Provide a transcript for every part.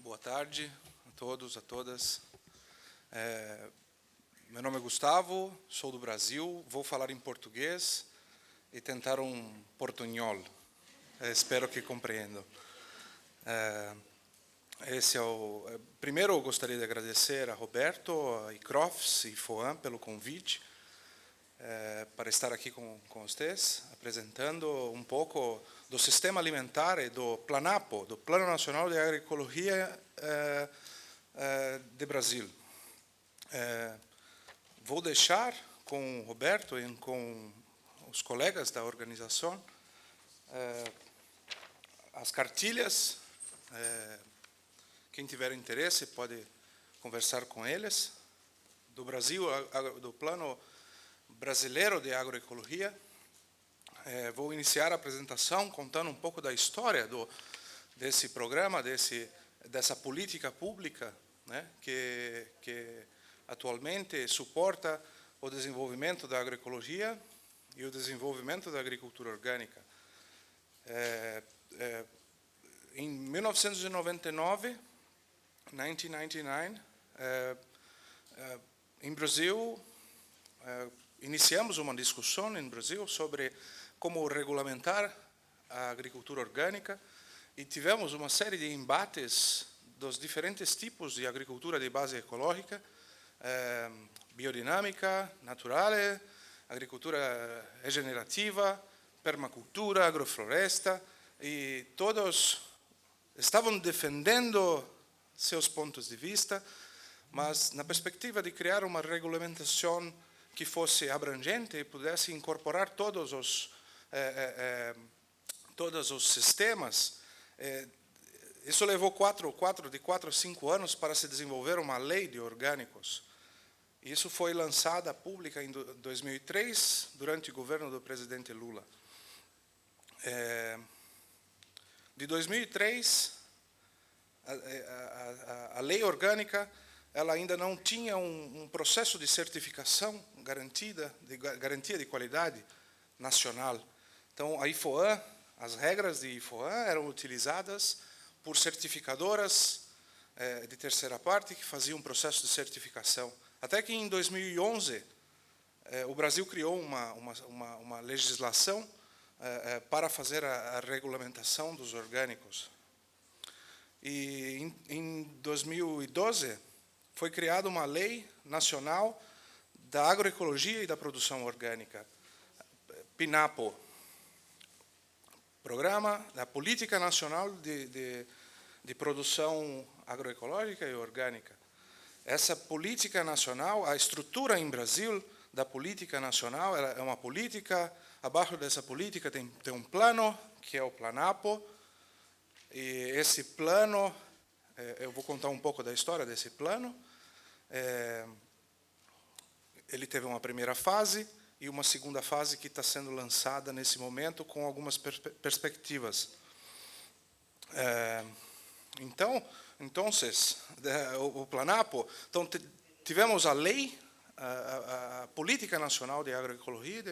Boa tarde a todos, a todas. Meu nome é Gustavo, sou do Brasil, vou falar em português e tentar um portunhol. Espero que compreendam. Primeiro, eu gostaria de agradecer a Roberto, a Icrofs e Foam pelo convite para estar aqui com vocês, apresentando um pouco do sistema alimentar e do PLANAPO, do Plano Nacional de Agroecologia de Brasil. Vou deixar com o Roberto e com os colegas da organização as cartilhas. Quem tiver interesse pode conversar com eles. Do Brasil, do Plano Brasileiro de Agroecologia. Vou iniciar a apresentação contando um pouco da história desse programa, dessa política pública, né, que atualmente suporta o desenvolvimento da agroecologia e o desenvolvimento da agricultura orgânica. Em 1999, em Brasil, iniciamos uma discussão em Brasil sobre como regulamentar a agricultura orgânica e tivemos uma série de embates dos diferentes tipos de agricultura de base ecológica, biodinâmica, natural, agricultura regenerativa, permacultura, agrofloresta, e todos estavam defendendo seus pontos de vista, mas na perspectiva de criar uma regulamentação que fosse abrangente e pudesse incorporar todos os sistemas. Isso levou 4 a 5 anos para se desenvolver uma lei de orgânicos. Isso foi lançada pública em 2003, durante o governo do presidente Lula. De 2003, a lei orgânica ela ainda não tinha um processo de certificação garantia de qualidade nacional. Então, a IFOAM, as regras de IFOAM eram utilizadas por certificadoras de terceira parte que faziam um processo de certificação. Até que em 2011, o Brasil criou uma legislação para fazer a regulamentação dos orgânicos. E em 2012, foi criada uma lei nacional da agroecologia e da produção orgânica, PNAPO, Programa da Política Nacional de Produção Agroecológica e Orgânica. Essa política nacional, a estrutura em Brasil da política nacional, ela é uma política, abaixo dessa política tem um plano, que é o PLANAPO, e esse plano, eu vou contar um pouco da história desse plano. Ele teve uma primeira fase e uma segunda fase que está sendo lançada nesse momento com algumas perspectivas. Então, o PLANAPO, então tivemos a lei, a Política Nacional de Agroecologia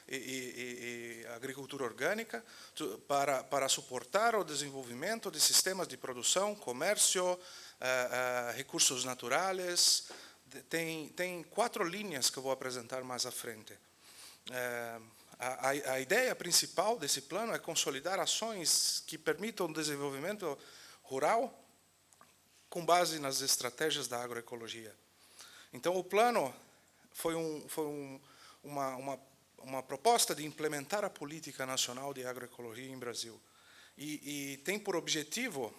e Agricultura Orgânica para suportar o desenvolvimento de sistemas de produção, comércio, recursos naturais. Tem 4 linhas que eu vou apresentar mais à frente. A ideia principal desse plano é consolidar ações que permitam o desenvolvimento rural com base nas estratégias da agroecologia. Então, o plano foi uma proposta de implementar a Política Nacional de Agroecologia em Brasil. E tem por objetivo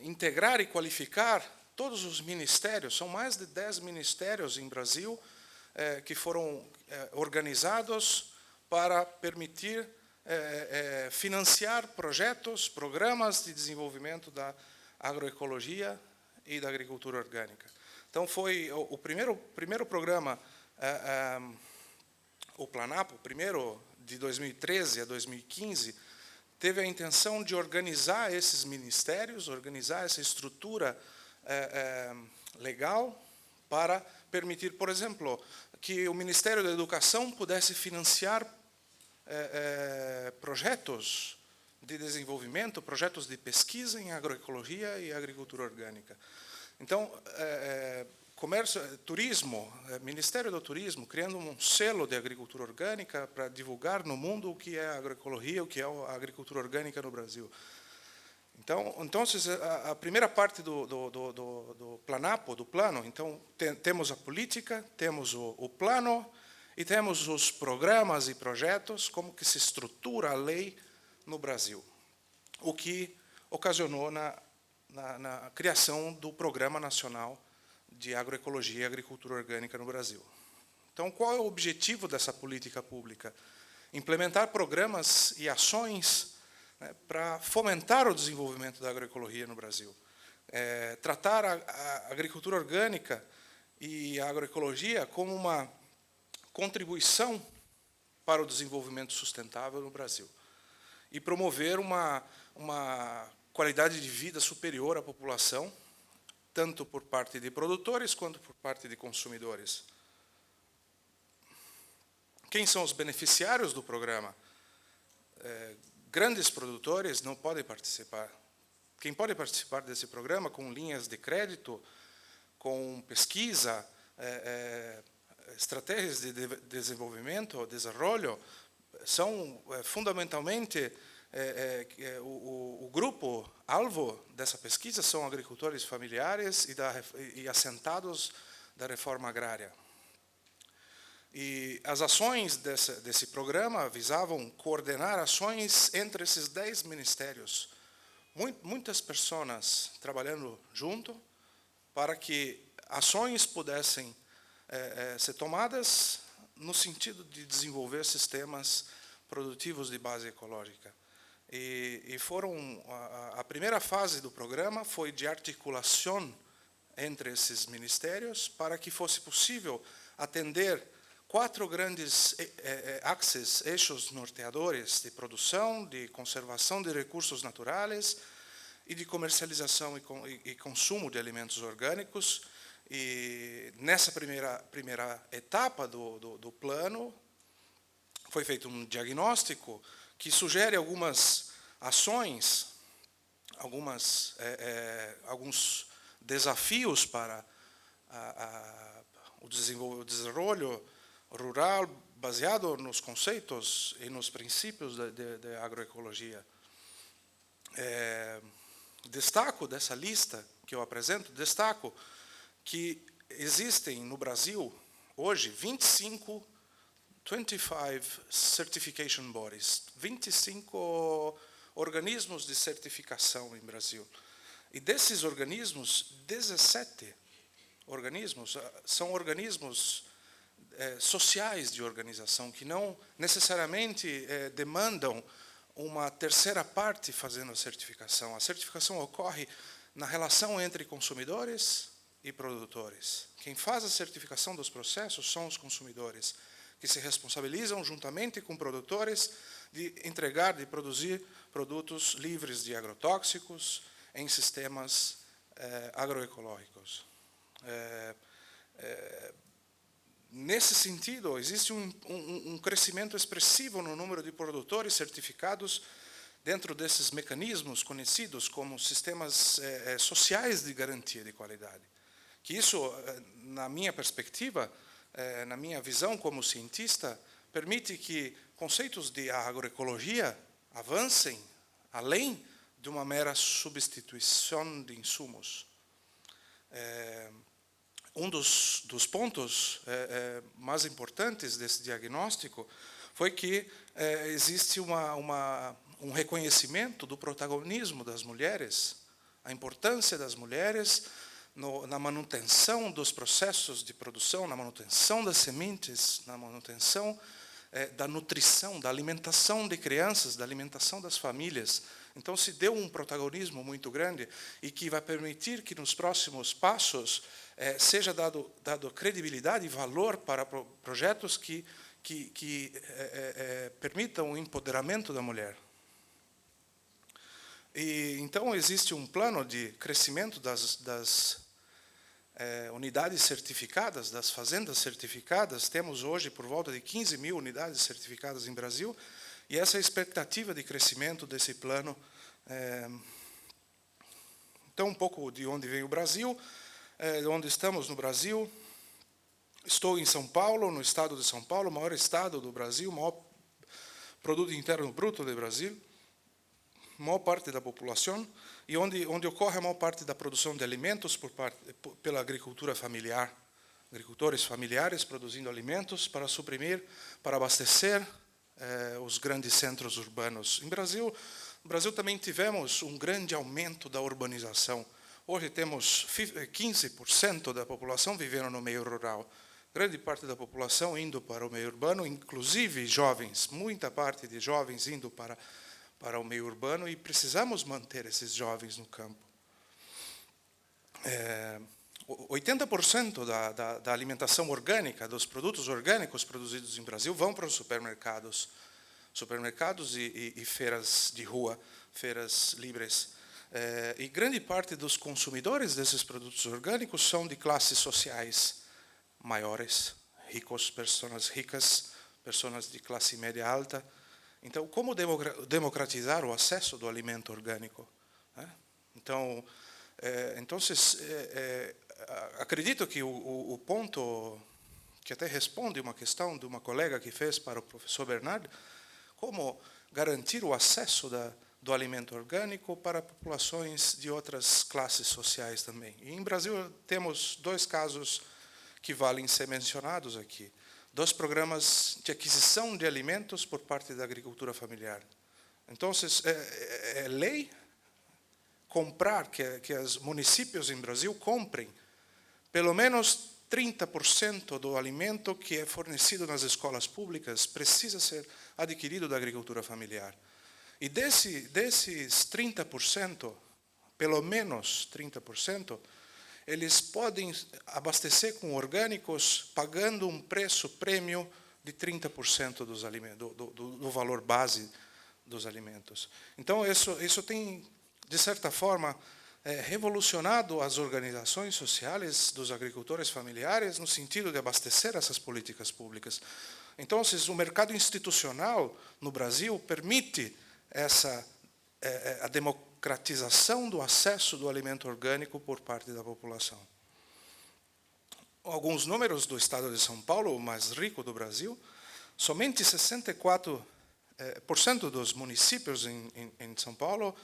integrar e qualificar todos os ministérios. São mais de 10 ministérios em Brasil que foram organizados para permitir financiar projetos, programas de desenvolvimento da agroecologia e da agricultura orgânica. Então, foi o primeiro programa, o PLANAPO, o primeiro de 2013 a 2015, teve a intenção de organizar esses ministérios, organizar essa estrutura legal para permitir, por exemplo, que o Ministério da Educação pudesse financiar projetos de desenvolvimento, projetos de pesquisa em agroecologia e agricultura orgânica. Então, comércio, turismo, Ministério do Turismo, criando um selo de agricultura orgânica para divulgar no mundo o que é agroecologia, o que é a agricultura orgânica no Brasil. Então, a primeira parte do planapo, do plano, então, temos a política, temos o plano e temos os programas e projetos, como que se estrutura a lei no Brasil, o que ocasionou na criação do Programa Nacional de Agroecologia e Agricultura Orgânica no Brasil. Então, qual é o objetivo dessa política pública? Implementar programas e ações, né, para fomentar o desenvolvimento da agroecologia no Brasil. Tratar a agricultura orgânica e a agroecologia como uma contribuição para o desenvolvimento sustentável no Brasil. E promover uma qualidade de vida superior à população, tanto por parte de produtores quanto por parte de consumidores. Quem são os beneficiários do programa? Grandes produtores não podem participar. Quem pode participar desse programa com linhas de crédito, com pesquisa, estratégias de desenvolvimento, desenvolvimento, são fundamentalmente o grupo-alvo dessa pesquisa são agricultores familiares e assentados da reforma agrária. E as ações desse programa visavam coordenar ações entre esses 10 ministérios. Muitas pessoas trabalhando junto para que ações pudessem ser tomadas no sentido de desenvolver sistemas produtivos de base ecológica. E a primeira fase do programa foi de articulação entre esses ministérios para que fosse possível atender 4 grandes eixos norteadores de produção, de conservação de recursos naturais e de comercialização e consumo de alimentos orgânicos. E nessa primeira etapa do plano, foi feito um diagnóstico que sugere algumas ações, alguns desafios para o desenvolvimento rural baseado nos conceitos e nos princípios da agroecologia. Destaco dessa lista que eu apresento, que existem no Brasil hoje 25 certification bodies, 25 organismos de certificação no Brasil. E desses organismos, 17 organismos são organismos sociais de organização, que não necessariamente demandam uma terceira parte fazendo a certificação. A certificação ocorre na relação entre consumidores e produtores. Quem faz a certificação dos processos são os consumidores, que se responsabilizam juntamente com produtores de produzir produtos livres de agrotóxicos em sistemas agroecológicos. Nesse sentido, existe um crescimento expressivo no número de produtores certificados dentro desses mecanismos conhecidos como sistemas sociais de garantia de qualidade. Que isso, na minha perspectiva, na minha visão como cientista, permite que conceitos de agroecologia avancem além de uma mera substituição de insumos. Um dos pontos mais importantes desse diagnóstico foi que existe um reconhecimento do protagonismo das mulheres, a importância das mulheres na manutenção dos processos de produção, na manutenção das sementes, na manutenção da nutrição, da alimentação de crianças, da alimentação das famílias. Então, se deu um protagonismo muito grande e que vai permitir que, nos próximos passos, seja dado credibilidade e valor para projetos que permitam o empoderamento da mulher. E, então, existe um plano de crescimento das unidades certificadas, das fazendas certificadas. Temos hoje por volta de 15 mil unidades certificadas em Brasil, E essa expectativa de crescimento desse plano. Então, um pouco de onde vem o Brasil, de onde estamos no Brasil. Estou em São Paulo, no estado de São Paulo, o maior estado do Brasil, o maior produto interno bruto do Brasil, maior parte da população, e onde ocorre a maior parte da produção de alimentos pela agricultura familiar. Agricultores familiares produzindo alimentos para suprimir, para abastecer os grandes centros urbanos. No Brasil também tivemos um grande aumento da urbanização. Hoje temos 15% da população vivendo no meio rural. Grande parte da população indo para o meio urbano, inclusive jovens, muita parte de jovens indo para o meio urbano, e precisamos manter esses jovens no campo. 80% da alimentação orgânica, dos produtos orgânicos produzidos no Brasil, vão para os supermercados e feiras de rua, feiras livres. E grande parte dos consumidores desses produtos orgânicos são de classes sociais maiores, ricos, pessoas ricas, pessoas de classe média alta. Então, como democratizar o acesso do alimento orgânico? Então, acredito que o ponto que até responde uma questão de uma colega que fez para o professor Bernard, como garantir o acesso do alimento orgânico para populações de outras classes sociais também. E em Brasil temos 2 casos que valem ser mencionados aqui. 2 programas de aquisição de alimentos por parte da agricultura familiar. Então, é lei comprar, que os municípios em Brasil comprem pelo menos 30% do alimento que é fornecido nas escolas públicas precisa ser adquirido da agricultura familiar. E desses 30%, pelo menos 30%, eles podem abastecer com orgânicos pagando um prêmio de 30% dos alimentos, do valor base dos alimentos. Então, isso tem, de certa forma, revolucionado as organizações sociais dos agricultores familiares no sentido de abastecer essas políticas públicas. Então, o mercado institucional no Brasil permite a democratização do acesso do alimento orgânico por parte da população. Alguns números do estado de São Paulo, o mais rico do Brasil, somente 64% dos municípios em São Paulo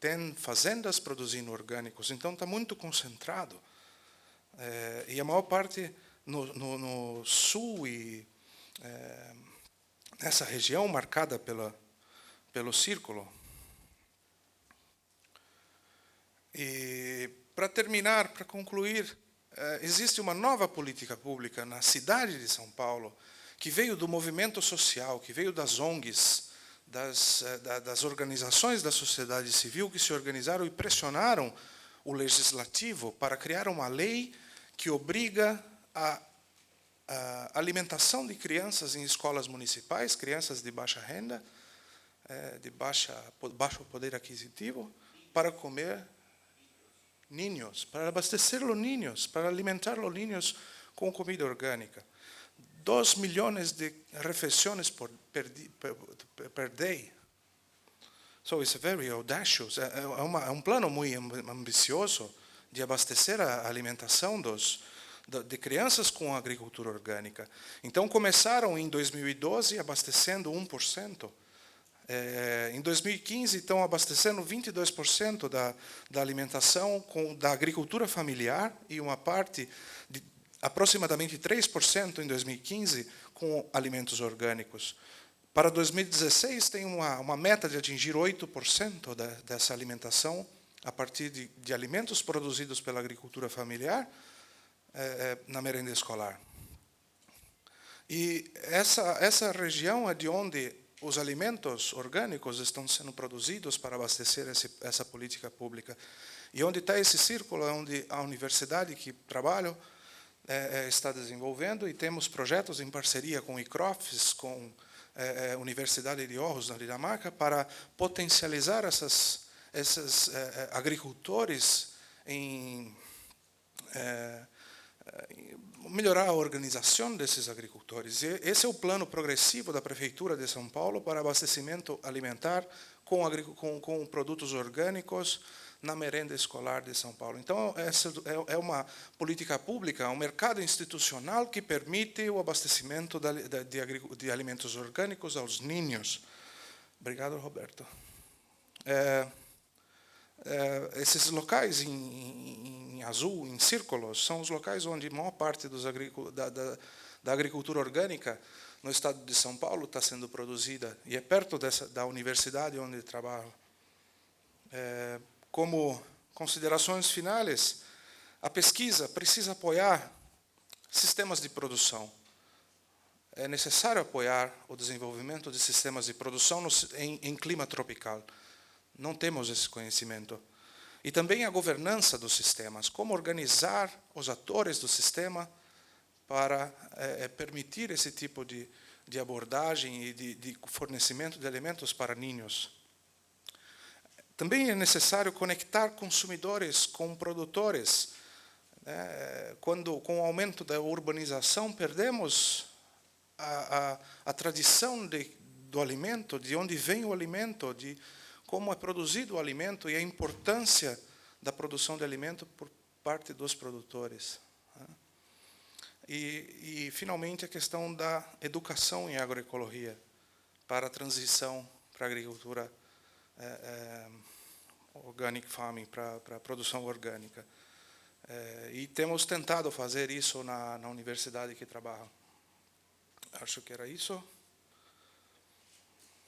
têm fazendas produzindo orgânicos. Então, está muito concentrado. E a maior parte no sul e nessa região marcada pelo círculo. E, para terminar, para concluir, existe uma nova política pública na cidade de São Paulo que veio do movimento social, que veio das ONGs, das organizações da sociedade civil que se organizaram e pressionaram o legislativo para criar uma lei que obriga a alimentação de crianças em escolas municipais, crianças de baixa renda, de baixo poder aquisitivo, para comer ninhos, para abastecer os ninhos, para alimentar os ninhos com comida orgânica. 2 milhões de refeições per day. So it's very audacious. É um plano muito ambicioso de abastecer a alimentação de crianças com agricultura orgânica. Então, começaram em 2012 abastecendo 1%. Em 2015, estão abastecendo 22% da alimentação da agricultura familiar e uma parte de aproximadamente 3% em 2015 com alimentos orgânicos. Para 2016, tem uma meta de atingir 8% dessa alimentação a partir de alimentos produzidos pela agricultura familiar na merenda escolar. E essa região é de onde os alimentos orgânicos estão sendo produzidos para abastecer essa política pública. E onde está esse círculo é onde a universidade que trabalho está desenvolvendo, e temos projetos em parceria com o ICROFES, com a Universidade de Aarhus, na Dinamarca, para potencializar esses agricultores melhorar a organização desses agricultores. E esse é o plano progressivo da Prefeitura de São Paulo para abastecimento alimentar com produtos orgânicos na merenda escolar de São Paulo. Então, essa é uma política pública, um mercado institucional que permite o abastecimento de alimentos orgânicos aos ninhos. Obrigado, Roberto. Esses locais em azul, em círculos, são os locais onde a maior parte da agricultura orgânica no estado de São Paulo está sendo produzida, e é perto da universidade onde trabalho. Como considerações finais, a pesquisa precisa apoiar sistemas de produção. É necessário apoiar o desenvolvimento de sistemas de produção em clima tropical. Não temos esse conhecimento. E também a governança dos sistemas, como organizar os atores do sistema para permitir esse tipo de abordagem e de fornecimento de alimentos para ninhos. Também é necessário conectar consumidores com produtores. Quando, com o aumento da urbanização, perdemos a tradição do alimento, de onde vem o alimento, de como é produzido o alimento e a importância da produção de alimento por parte dos produtores. E finalmente, a questão da educação em agroecologia para a transição para a agricultura organic farming, para a produção orgânica. E temos tentado fazer isso na universidade que trabalho. Acho que era isso.